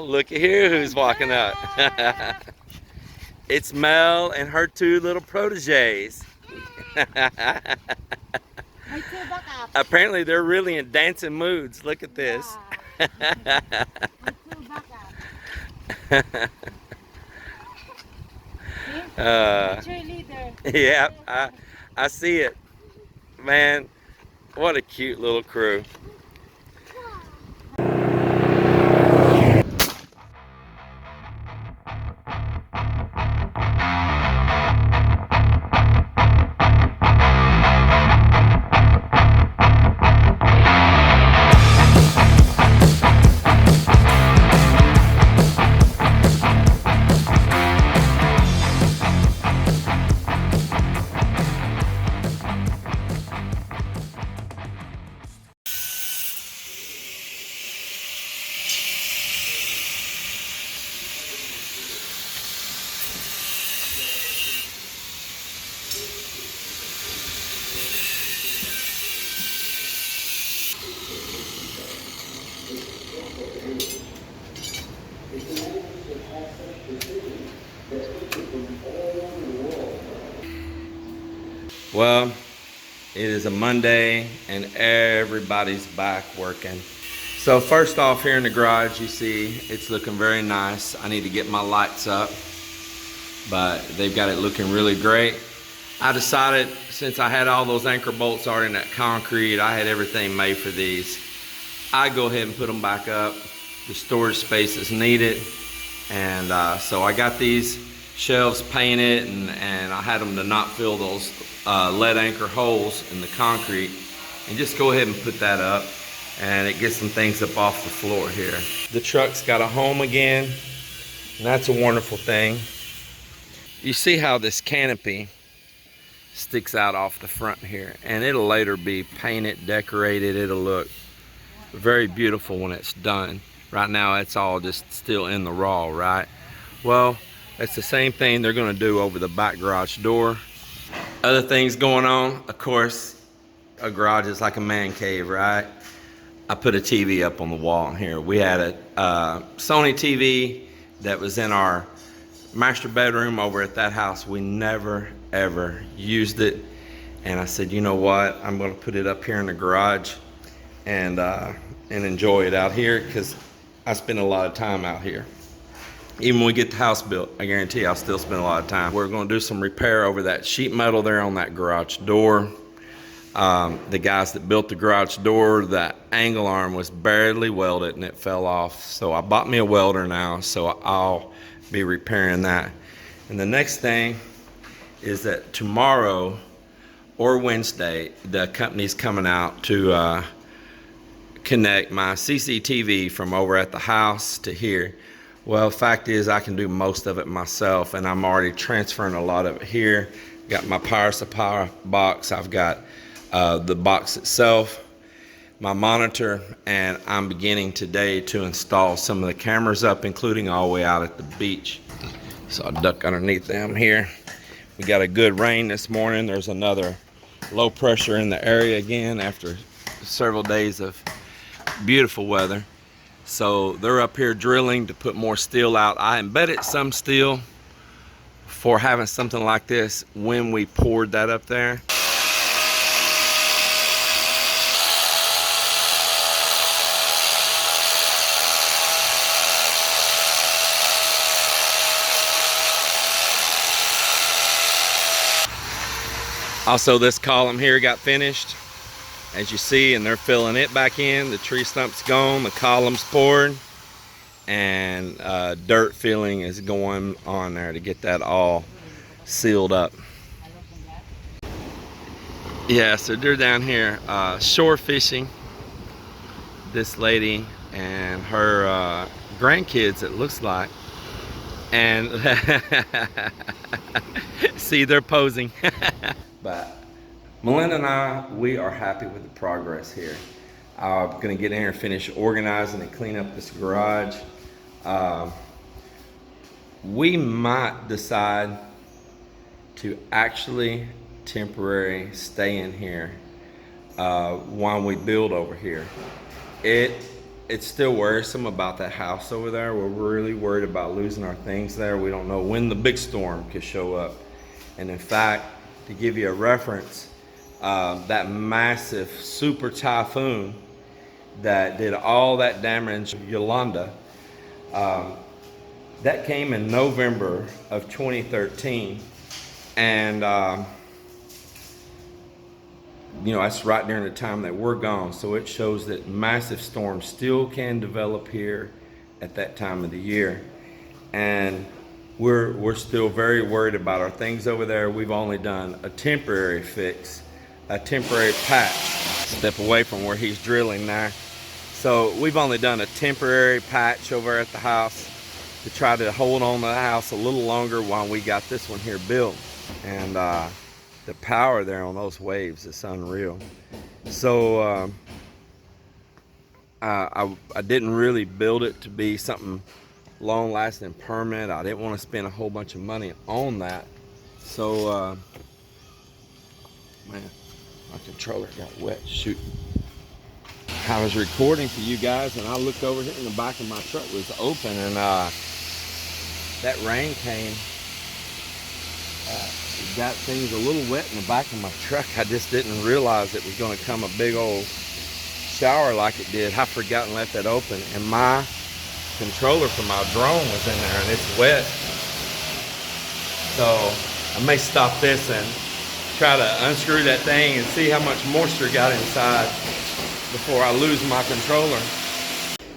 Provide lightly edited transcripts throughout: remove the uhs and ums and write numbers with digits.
Look at here who's walking up. It's Mel and her two little proteges. Apparently they're really in dancing moods. Look at this. Yeah, I see it. Man, what a cute little crew. Well, it is a Monday and everybody's back working. So first off, here in the garage, you see it's looking very nice. I need to get my lights up, but they've got it looking really great. I decided, since I had all those anchor bolts already in that concrete, I had everything made for these. I go ahead and put them back up. The storage space is needed. And so I got these shelves painted, and I had them to not fill those lead anchor holes in the concrete, and just go ahead and put that up, and it gets some things up off the floor here. The truck's got a home again, and that's a wonderful thing. You see how this canopy sticks out off the front here, and it'll later be painted, decorated. It'll look very beautiful when it's done. Right now it's all just still in the raw, right? Well, that's the same thing they're gonna do over the back garage door. Other things going on, of course, a garage is like a man cave, right? I put a TV up on the wall here. We had a Sony TV that was in our master bedroom over at that house. We never ever used it, and I said, you know what, I'm gonna put it up here in the garage and enjoy it out here, because I spend a lot of time out here. Even when we get the house built, I guarantee I'll still spend a lot of time. We're gonna do some repair over that sheet metal there on that garage door. The guys that built the garage door, that angle arm was barely welded and it fell off. So I bought me a welder now, so I'll be repairing that. And the next thing is that tomorrow or Wednesday, the company's coming out to connect my CCTV from over at the house to here. Well, fact is, I can do most of it myself, and I'm already transferring a lot of it here. Got my power supply box, I've got the box itself, my monitor, and I'm beginning today to install some of the cameras up, including all the way out at the beach. So I'll duck underneath them here. We got a good rain this morning. There's another low pressure in the area again after several days of beautiful weather. So they're up here drilling to put more steel out. I embedded some steel for having something like this when we poured that up there. Also, this column here got finished, as you see, and they're filling it back in. The tree stump's gone, the column's poured, and dirt filling is going on there to get that all sealed up. Yeah, so they're down here shore fishing. This lady and her grandkids, it looks like. And see, they're posing. But Melinda and I, we are happy with the progress here. I'm gonna get in here and finish organizing and clean up this garage. We might decide to actually temporarily stay in here while we build over here. It it's still worrisome about that house over there. We're really worried about losing our things there. We don't know when the big storm could show up. And in fact, to give you a reference, that massive super typhoon that did all that damage, Yolanda, that came in November of 2013. And you know, that's right during the time that we're gone. So it shows that massive storms still can develop here at that time of the year. And we're still very worried about our things over there. We've only done a temporary fix, a temporary patch. Step away from where he's drilling there. So we've only done a temporary patch over at the house to try to hold on to the house a little longer while we got this one here built. And the power there on those waves is unreal. So I didn't really build it to be something long lasting, permanent. I didn't want to spend a whole bunch of money on that. So man, my controller got wet. Shoot. I was recording for you guys, and I looked over here, and the back of my truck was open, and that rain came. Got things a little wet in the back of my truck. I just didn't realize it was going to come a big old shower like it did. I forgot and left that open, and my controller for my drone was in there, and it's wet. So I may stop this and try to unscrew that thing and see how much moisture got inside before I lose my controller.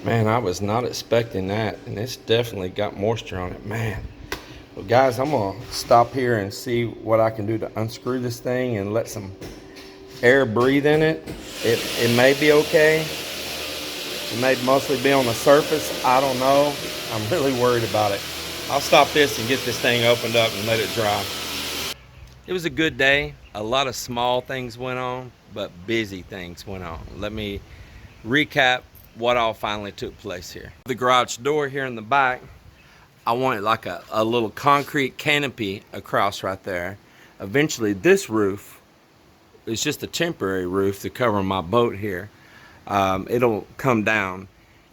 Man, I was not expecting that, and it's definitely got moisture on it, man. Well, guys, I'm gonna stop here and see what I can do to unscrew this thing and let some air breathe in it. It may be okay. It may mostly be on the surface. I don't know. I'm really worried about it. I'll stop this and get this thing opened up and let it dry. It was a good day. A lot of small things went on, but busy things went on. Let me recap what all finally took place here. The garage door here in the back, I wanted like a little concrete canopy across right there. Eventually this roof is just a temporary roof to cover my boat here. It'll come down,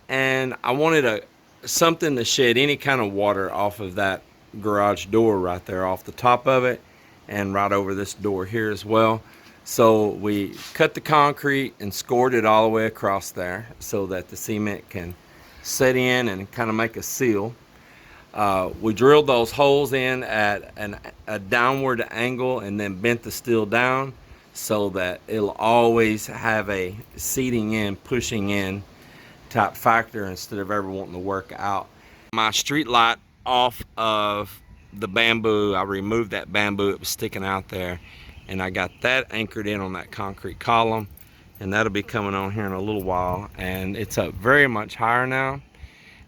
and I wanted something to shed any kind of water off of that garage door right there, off the top of it, and right over this door here as well. So we cut the concrete and scored it all the way across there so that the cement can set in and kind of make a seal. We drilled those holes in at a downward angle and then bent the steel down so that it'll always have a seating in, pushing in type factor instead of ever wanting to work out. My street light off of the bamboo, I removed that bamboo, it was sticking out there, and I got that anchored in on that concrete column, and that'll be coming on here in a little while. And it's up very much higher now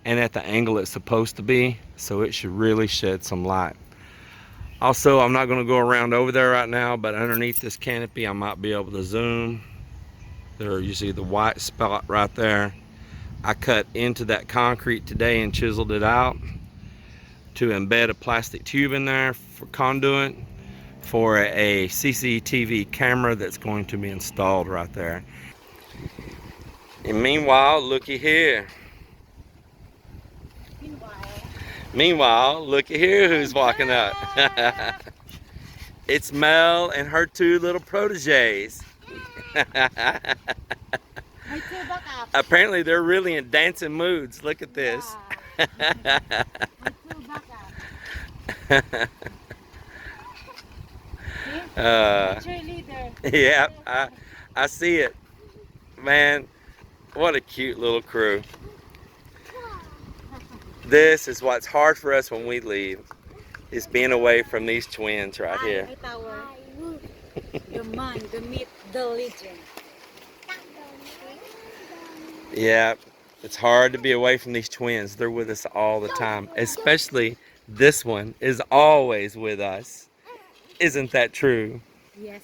and at the angle it's supposed to be, so it should really shed some light. Also, I'm not going to go around over there right now, but underneath this canopy I might be able to zoom. There you see the white spot right there. I cut into that concrete today and chiseled it out to embed a plastic tube in there for conduit for a CCTV camera that's going to be installed right there. And meanwhile, looky here. Meanwhile, looky here who's walking up. It's Mel and her two little proteges. Apparently they're really in dancing moods. Look at this. Yeah, I see it. Man, what a cute little crew. This is what's hard for us when we leave, is being away from these twins right here. The man, the myth, the legend. Yeah, it's hard to be away from these twins. They're with us all the time. Especially this one is always with us. Isn't that true? Yes.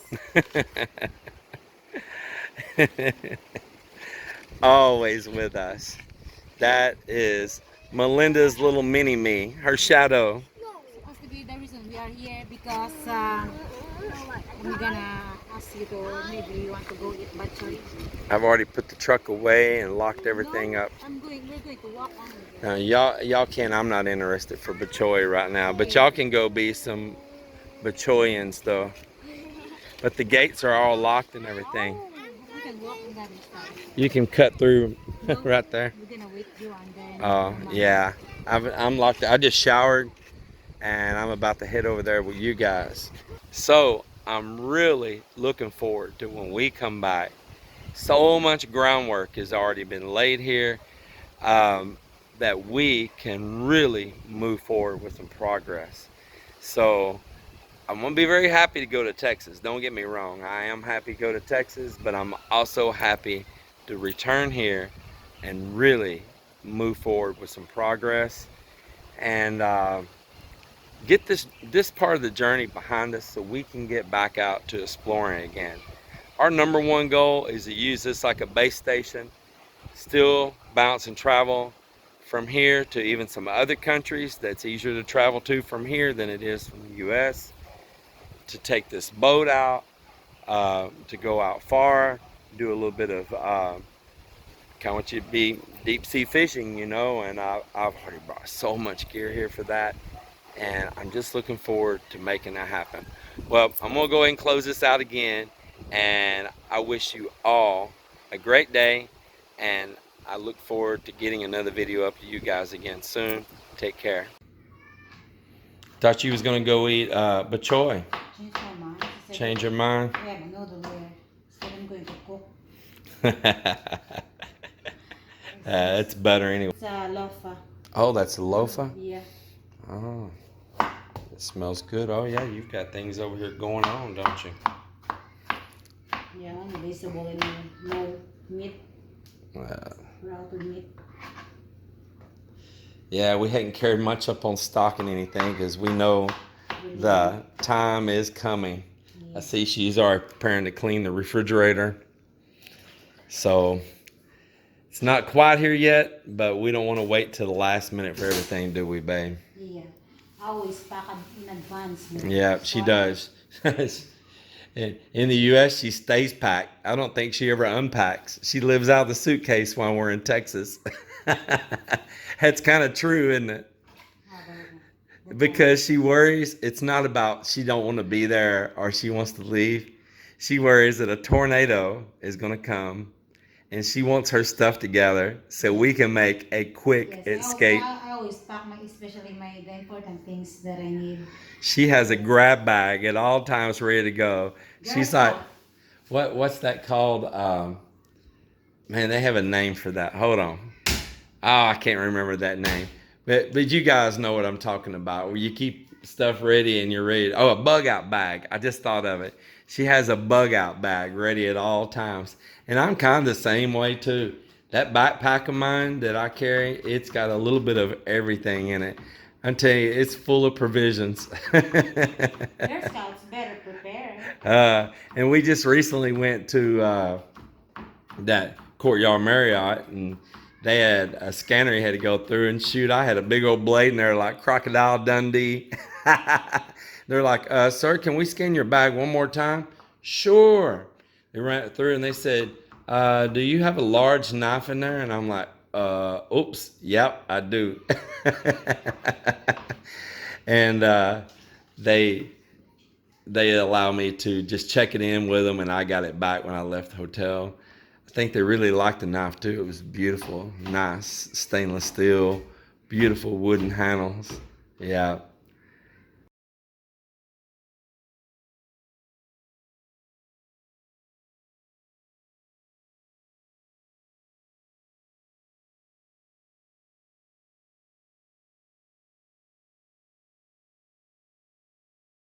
Always with us. That is Melinda's little mini-me, her shadow. Supposed to be the reason we are here because we're gonna ask you to maybe you want to go eat bak choy. I've already put the truck away and locked everything No, up. we're going to walk on with it. Now, y'all can. I'm not interested for bachoy right now, but y'all can go be some bachoyans though. But the gates are all locked and everything. Oh, we can walk on that instead. You can cut through No, right there. we're gonna wait you and then. Oh, yeah. I'm locked. I just showered and I'm about to head over there with you guys. So I'm really looking forward to when we come back. So much groundwork has already been laid here that we can really move forward with some progress. So I'm gonna be very happy to go to Texas. Don't get me wrong. I am happy to go to Texas, but I'm also happy to return here and really move forward with some progress and get this part of the journey behind us so we can get back out to exploring again. Our number one goal is to use this like a base station, still bounce and travel from here to even some other countries that's easier to travel to from here than it is from the US, to take this boat out, to go out far, do a little bit of kind of what you'd be deep sea fishing, you know, and I've already brought so much gear here for that, and I'm just looking forward to making that happen. Well, I'm gonna go ahead and close this out again, and I wish you all a great day, and I look forward to getting another video up to you guys again soon. Take care. Thought you was gonna go eat bachoy. Change my mind. She said, Change your mind. we have a noodle there. So I'm going to cook. It's better anyway. It's a lofa. Oh, that's a lofa? Yeah. Oh, it smells good. Oh, yeah, you've got things over here going on, don't you? Yeah, only vegetable and no meat. Raw with meat. Yeah, we hadn't carried much up on stocking anything because we know the time is coming. I see she's already preparing to clean the refrigerator. So it's not quite here yet, but we don't want to wait till the last minute for everything, do we, babe? Yeah. I always pack in advance. Yeah, she does. In the U.S., she stays packed. I don't think she ever unpacks. She lives out of the suitcase while we're in Texas. That's kind of true, isn't it? Because she worries. It's not about she don't want to be there or she wants to leave. She worries that a tornado is going to come, and she wants her stuff together so we can make a quick escape. I always pack especially the important things that I need. She has a grab bag at all times ready to go. She's like, what's that called? Man, they have a name for that. Hold on. Oh, I can't remember that name. But you guys know what I'm talking about, where you keep stuff ready and you're ready. Oh, a bug out bag. I just thought of it. She has a bug out bag ready at all times. And I'm kind of the same way too. That backpack of mine that I carry, it's got a little bit of everything in it. I tell you, it's full of provisions. Their Scouts better prepare. And we just recently went to that Courtyard Marriott, and they had a scanner you had to go through, and shoot, I had a big old blade in there like Crocodile Dundee. They're like, sir, can we scan your bag one more time? Sure. They ran it through and they said, do you have a large knife in there? And I'm like, oops, yep, I do. And they allow me to just check it in with them, and I got it back when I left the hotel. I think they really liked the knife too. It was beautiful, nice stainless steel, beautiful wooden handles. Yeah.